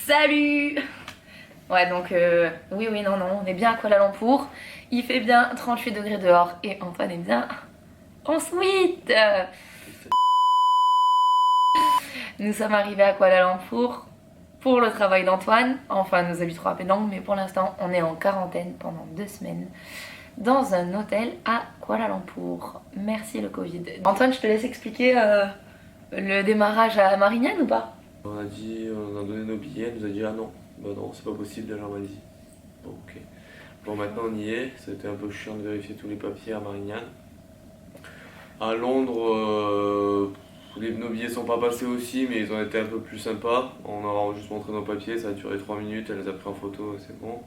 Salut. Ouais donc oui non on est bien à Kuala Lumpur. Il fait bien 38 degrés dehors et Antoine est bien en suite. Nous sommes arrivés à Kuala Lumpur pour le travail d'Antoine. Enfin nous habiterons à Penang mais pour l'instant on est en quarantaine pendant 2 semaines dans un hôtel à Kuala Lumpur. Merci le Covid. Antoine, je te laisse expliquer le démarrage à Marignane ou pas? On a donné nos billets, elle nous a dit ah non, bah non, c'est pas possible d'aller en Malaisie. Bon, ok. Bon, maintenant on y est, c'était un peu chiant de vérifier tous les papiers à Marignane. À Londres, nos billets sont pas passés aussi, mais ils ont été un peu plus sympas. On a juste montré nos papiers, ça a duré 3 minutes, elle les a pris en photo, c'est bon.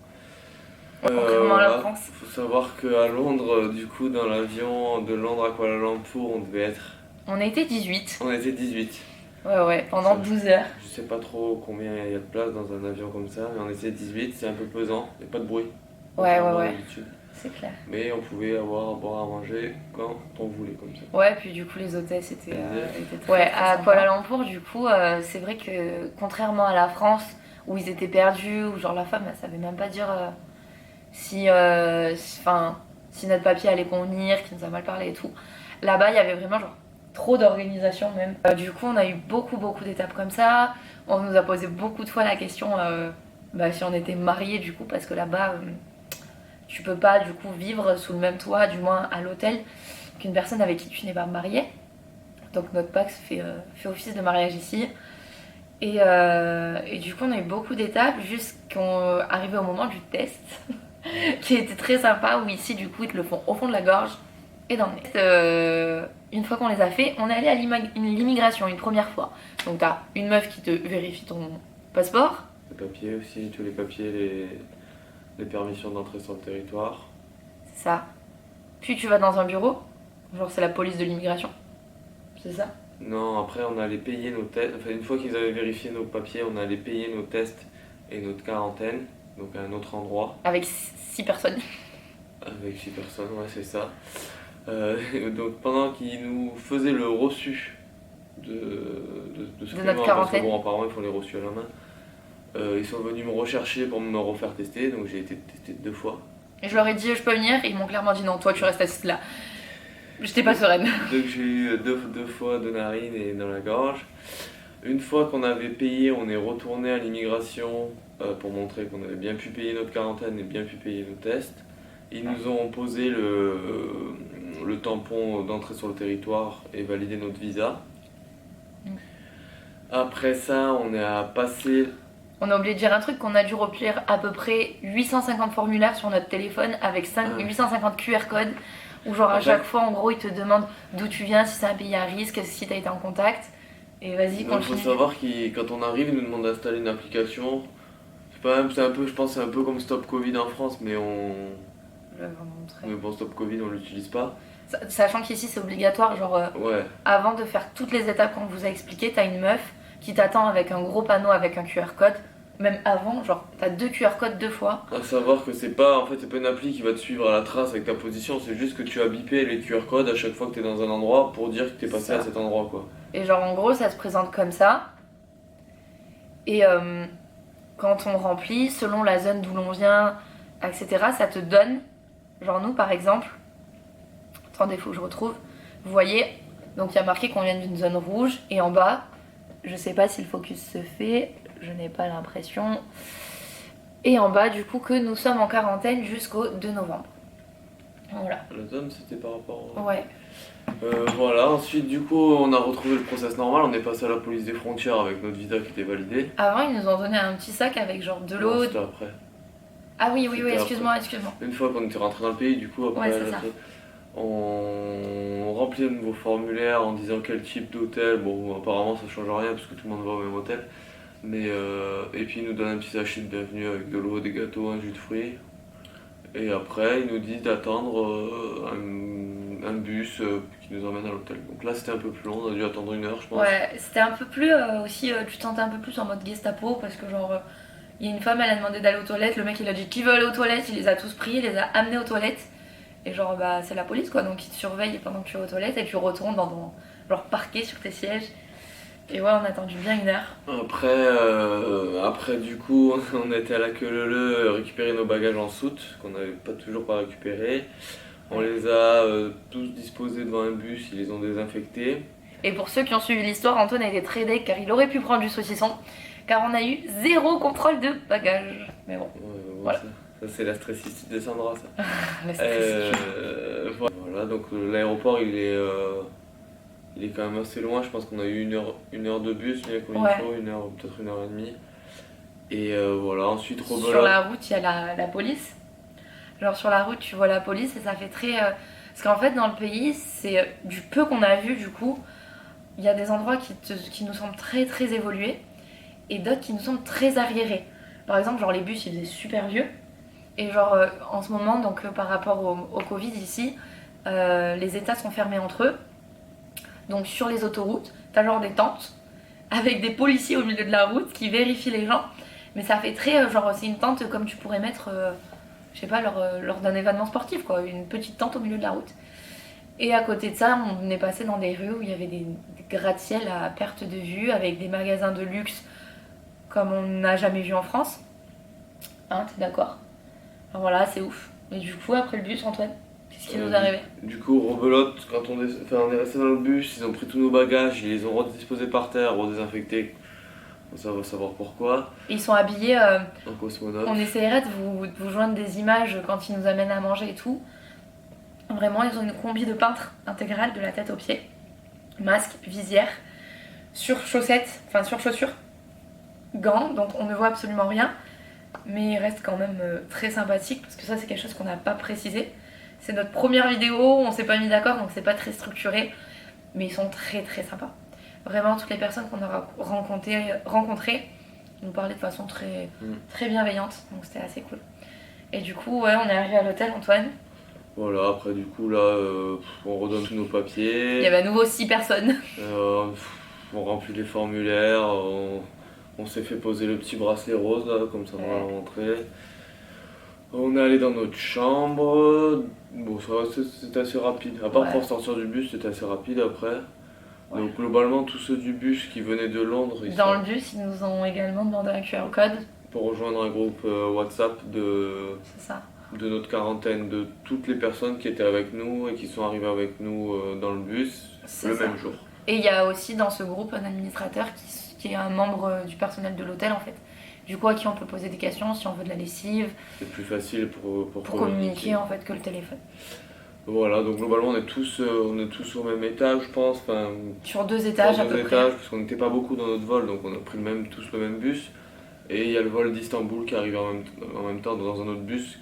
Contrairement à la Voilà, France. faut savoir qu'à Londres, du coup, dans l'avion de Londres à Kuala Lumpur, on devait être. On a été 18. On était 18. Ouais, pendant 12 heures. Je sais pas trop combien il y a de place dans un avion comme ça, mais on était 18, c'est un peu pesant, il n'y a pas de bruit. Ouais, D'habitude. c'est clair. Mais on pouvait avoir à boire à manger quand on voulait, comme ça. Ouais, puis du coup, les hôtesses étaient très, ouais, très à sympas. Kuala Lumpur, du coup, c'est vrai que contrairement à la France, où ils étaient perdus, où genre la femme, elle savait même pas dire si notre papier allait convenir, qui nous a mal parlé et tout. Là-bas, il y avait vraiment genre trop d'organisation même. Du coup, on a eu beaucoup d'étapes comme ça. On nous a posé beaucoup de fois la question si on était mariés, du coup, parce que là-bas, tu peux pas du coup vivre sous le même toit, du moins à l'hôtel, qu'une personne avec qui tu n'es pas marié. Donc notre Pax fait office de mariage ici. Et du coup, on a eu beaucoup d'étapes jusqu'à arriver au moment du test, qui était très sympa, où ici, du coup, ils te le font au fond de la gorge et dans le nez. Une fois qu'on les a fait, on est allé à l'immigration une première fois. Donc t'as une meuf qui te vérifie ton passeport. Les papiers aussi, tous les papiers, les permissions d'entrée sur le territoire. C'est ça. Puis tu vas dans un bureau, genre c'est la police de l'immigration. C'est ça. Non, après on allait payer nos tests. Enfin, une fois qu'ils avaient vérifié nos papiers, on allait payer nos tests et notre quarantaine, donc à un autre endroit. Avec 6 personnes. Avec 6 personnes, ouais, c'est ça. Donc pendant qu'ils nous faisaient le reçu de ce De paiement, notre parce que quarantaine. bon, apparemment ils font les reçus à la main. Ils sont venus me rechercher pour me refaire tester, donc j'ai été testé 2 fois. Et je leur ai dit je peux venir, et ils m'ont clairement dit non, toi tu restes assise là. J'étais pas sereine. Donc j'ai eu deux fois de narines et dans la gorge. Une fois qu'on avait payé, on est retourné à l'immigration pour montrer qu'on avait bien pu payer notre quarantaine et bien pu payer nos tests. Ils nous ont posé le tampon d'entrée sur le territoire et validé notre visa. Après ça, on a passé. On a oublié de dire un truc, qu'on a dû remplir à peu près 850 formulaires sur notre téléphone avec 850 QR codes, où genre à chaque fois en gros ils te demandent d'où tu viens, si c'est un pays à risque, si t'as été en contact. Et vas-y, Il continue. faut savoir que quand on arrive, ils nous demandent d'installer une application. C'est un peu, je pense, c'est un peu comme Stop Covid en France, mais mais bon, Stop Covid, on l'utilise pas. Sachant qu'ici c'est obligatoire, genre Ouais. avant de faire toutes les étapes qu'on vous a expliquées, t'as une meuf qui t'attend avec un gros panneau avec un QR code. Même avant, genre t'as 2 QR codes 2 fois. À savoir que c'est pas une appli qui va te suivre à la trace avec ta position, c'est juste que tu as bipé les QR codes à chaque fois que t'es dans un endroit pour dire que t'es passé à cet endroit, quoi. Et genre en gros ça se présente comme ça. Et quand on remplit, selon la zone d'où l'on vient, etc., ça te donne, genre nous par exemple, attendez, faut que je retrouve, vous voyez, donc il y a marqué qu'on vient d'une zone rouge, et en bas, je sais pas si le focus se fait, je n'ai pas l'impression, et en bas du coup que nous sommes en quarantaine jusqu'au 2 novembre. Voilà. La zone, c'était par rapport au... Ouais. Voilà, ensuite du coup on a retrouvé le process normal, on est passé à la police des frontières avec notre visa qui était validé. Avant ils nous ont donné un petit sac avec genre de l'eau. Non, c'était après. Ah oui, C'était excuse-moi. Une fois qu'on était rentré dans le pays, du coup après Ouais, c'est ça. on remplit un nouveau formulaire en disant quel type d'hôtel. Bon, apparemment ça change rien parce que tout le monde va au même hôtel. Mais et puis ils nous donnent un petit sachet de bienvenue avec de l'eau, des gâteaux, un jus de fruits. Et après ils nous disent d'attendre un bus qui nous emmène à l'hôtel. Donc là c'était un peu plus long, on a dû attendre 1 heure je pense. Ouais, c'était un peu plus aussi, tu te sentais un peu plus en mode Gestapo parce que genre, il y a une femme, elle a demandé d'aller aux toilettes, le mec il a dit qui veut aller aux toilettes, il les a tous pris, il les a amenés aux toilettes. Et genre bah c'est la police quoi, donc ils te surveillent pendant que tu es aux toilettes et tu retournes dans ton genre parquet sur tes sièges. Et ouais, on a attendu bien 1 heure. Après du coup, on était à la queue leu récupérer nos bagages en soute, qu'on n'avait pas toujours pas récupérés. On les a tous disposés devant un bus, ils les ont désinfectés. Et pour ceux qui ont suivi l'histoire, Antoine a été très deg car il aurait pu prendre du saucisson, car on a eu 0 contrôle de bagages. Mais bon, voilà. Ça c'est la stressiste de Sandra, ça. La stressitude. Voilà, donc l'aéroport il est quand même assez loin, je pense qu'on a eu 1 heure de bus, bien comme il faut, 1 heure, peut-être 1 heure et demie. Et voilà, ensuite rebelote. Sur la route, il y a la police. Genre sur la route, tu vois la police et ça fait très... Parce qu'en fait, dans le pays, c'est du peu qu'on a vu, du coup, il y a des endroits qui nous semblent très très évolués et d'autres qui nous semblent très arriérés. Par exemple, genre les bus, ils étaient super vieux. Et genre, en ce moment, donc par rapport au Covid ici, les États sont fermés entre eux. Donc sur les autoroutes, t'as genre des tentes avec des policiers au milieu de la route qui vérifient les gens. Mais ça fait très, genre, c'est une tente comme tu pourrais mettre... je sais pas, lors d'un événement sportif, quoi, une petite tente au milieu de la route. Et à côté de ça, on est passé dans des rues où il y avait des gratte-ciel à perte de vue, avec des magasins de luxe comme on n'a jamais vu en France. Hein, t'es d'accord? Alors voilà, c'est ouf. Et du coup, après le bus, Antoine, qu'est-ce qui nous est arrivé? Du coup, rebelote, quand on est resté dans le bus, ils ont pris tous nos bagages, ils les ont redisposés par terre, redésinfectés. Ça va savoir pourquoi. Et ils sont habillés. En cosmonaute. On essaierait de vous joindre des images quand ils nous amènent à manger et tout. Vraiment, ils ont une combi de peintre intégrale de la tête aux pieds. Masque, visière, sur chaussures, gants, donc on ne voit absolument rien. Mais ils restent quand même très sympathiques parce que ça, c'est quelque chose qu'on n'a pas précisé. C'est notre première vidéo, on s'est pas mis d'accord donc c'est pas très structuré. Mais ils sont très très sympas. Vraiment, toutes les personnes qu'on aura rencontrées nous parlaient de façon très, très bienveillante, donc c'était assez cool. Et du coup, ouais, on est arrivé à l'hôtel, Antoine. Voilà, après du coup là, on redonne tous nos papiers. Il y avait à nouveau 6 personnes. On remplit les formulaires, on s'est fait poser le petit bracelet rose là, comme ça on va rentrer. On est allé dans notre chambre. Bon, c'était assez rapide. À part pour sortir du bus, c'était assez rapide après. Ouais. Donc globalement, tous ceux du bus qui venaient de Londres... le bus, ils nous ont également demandé un QR code. Pour rejoindre un groupe WhatsApp de notre quarantaine, de toutes les personnes qui étaient avec nous et qui sont arrivées avec nous dans le bus même jour. Et il y a aussi dans ce groupe un administrateur qui est un membre du personnel de l'hôtel en fait. Du coup, à qui on peut poser des questions si on veut de la lessive. C'est plus facile pour communiquer en fait que le téléphone. Voilà, donc globalement on est tous au même étage, je pense. Enfin, sur 2 étages à peu près. Parce qu'on n'était pas beaucoup dans notre vol, donc on a pris tous le même bus. Et il y a le vol d'Istanbul qui arrive en même temps dans un autre bus,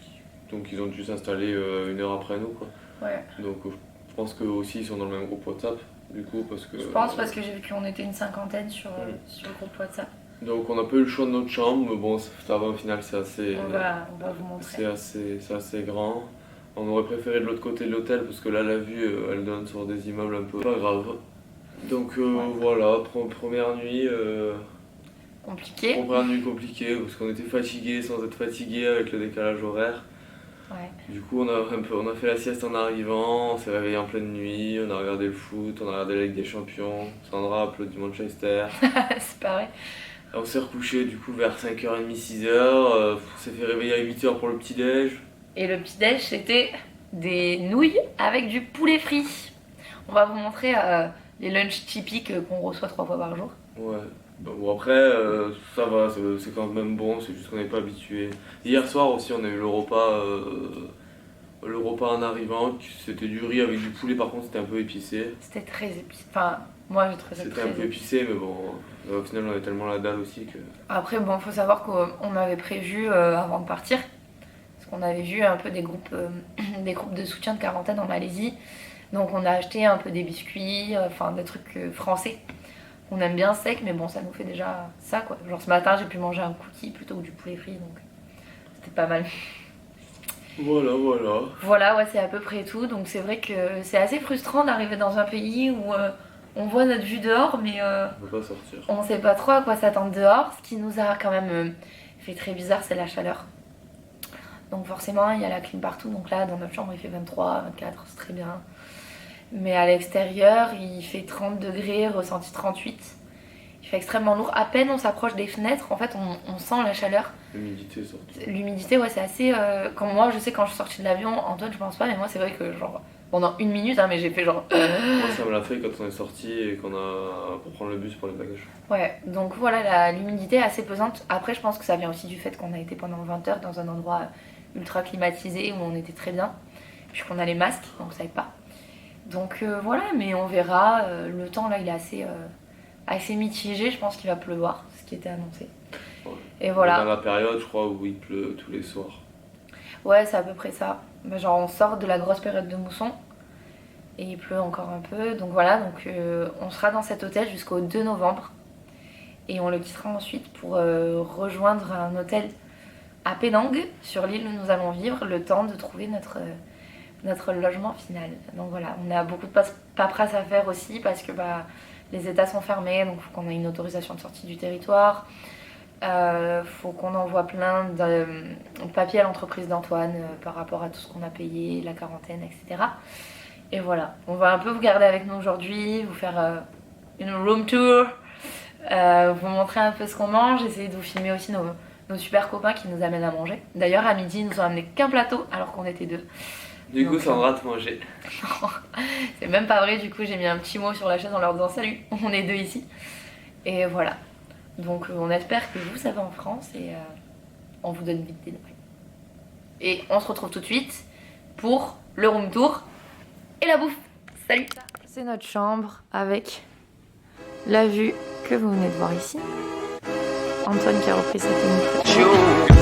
donc ils ont dû s'installer 1 heure après nous, quoi. Ouais. Donc je pense qu'eux aussi ils sont dans le même groupe WhatsApp, du coup, parce que... Je pense parce que j'ai vu qu'on était une 50aine sur le groupe WhatsApp. Donc on n'a pas eu le choix de notre chambre, mais bon, ça va au final, c'est assez... On va vous montrer. C'est assez grand. On aurait préféré de l'autre côté de l'hôtel parce que là la vue elle donne sur des immeubles un peu pas grave. Donc voilà, première nuit compliquée. Première nuit compliquée parce qu'on était fatigués sans être fatigués avec le décalage horaire. Ouais. Du coup on a fait la sieste en arrivant, on s'est réveillé en pleine nuit, on a regardé le foot, on a regardé la Ligue des Champions, Sandra a applaudi Manchester. C'est pareil. On s'est recouché du coup vers 5h30, 6h, on s'est fait réveiller à 8h pour le petit-déj. Et le petit-déj, c'était des nouilles avec du poulet frit. On va vous montrer les lunchs typiques qu'on reçoit 3 fois par jour. Ouais. Bon après, ça va, c'est quand même bon, c'est juste qu'on n'est pas habitué. Hier soir aussi, on a eu le repas en arrivant, c'était du riz avec du poulet, par contre c'était un peu épicé. C'était très épicé. Enfin, moi j'ai trouvé ça très épicé. C'était un peu épicé, mais bon, au final on avait tellement la dalle aussi que... Après, bon, faut savoir qu'on avait prévu avant de partir. On avait vu un peu des groupes de soutien de quarantaine en Malaisie. Donc on a acheté un peu des biscuits, enfin des trucs français. On aime bien sec, mais bon, ça nous fait déjà ça, quoi. Genre ce matin, j'ai pu manger un cookie plutôt que du poulet frit, donc c'était pas mal. Voilà. Voilà, ouais, c'est à peu près tout. Donc c'est vrai que c'est assez frustrant d'arriver dans un pays où on voit notre vue dehors, mais on peut pas sortir. On sait pas trop à quoi s'attendre dehors. Ce qui nous a quand même fait très bizarre, c'est la chaleur. Donc forcément, il y a la clim partout. Donc là, dans notre chambre, il fait 23, 24, c'est très bien. Mais à l'extérieur, il fait 30 degrés, ressenti 38. fait extrêmement lourd. À peine on s'approche des fenêtres, en fait on sent la chaleur. L'humidité est sortie. L'humidité, ouais, c'est assez. Quand moi, je sais quand je suis sortie de l'avion, Antoine, je pense pas, mais moi, c'est vrai que genre pendant 1 minute, hein, mais j'ai fait genre. Moi, ça me l'a fait quand on est sorti et qu'on a pour prendre le bus pour les bagages. Ouais, donc voilà, l'humidité est assez pesante. Après, je pense que ça vient aussi du fait qu'on a été pendant 20 heures dans un endroit ultra climatisé où on était très bien, puisqu'on a les masques, donc ça aide pas. Donc voilà, mais on verra. Le temps là, il est assez mitigé. Je pense qu'il va pleuvoir, ce qui était annoncé. Ouais. Et voilà. Dans la période, je crois, où il pleut tous les soirs. Ouais, c'est à peu près ça. Genre, on sort de la grosse période de mousson et il pleut encore un peu. Donc voilà, donc on sera dans cet hôtel jusqu'au 2 novembre et on le quittera ensuite pour rejoindre un hôtel à Penang, sur l'île où nous allons vivre, le temps de trouver notre logement final. Donc voilà, on a beaucoup de paperasse à faire aussi parce que les États sont fermés, donc il faut qu'on ait une autorisation de sortie du territoire. Faut qu'on envoie plein de papiers à l'entreprise d'Antoine par rapport à tout ce qu'on a payé, la quarantaine, etc. Et voilà, on va un peu vous garder avec nous aujourd'hui, vous faire une room tour, vous montrer un peu ce qu'on mange, essayer de vous filmer aussi nos super copains qui nous amènent à manger. D'ailleurs, à midi, ils nous ont amené qu'un plateau alors qu'on était 2. Du coup, Sandra te mangeait. Non, c'est même pas vrai, du coup, j'ai mis un petit mot sur la chaise en leur disant salut, on est 2 ici. Et voilà. Donc on espère que vous, ça va en France et on vous donne vite des nouvelles. Et on se retrouve tout de suite pour le room tour et la bouffe. Salut! C'est notre chambre avec la vue que vous venez de voir ici. Antoine qui a repris sa tenue.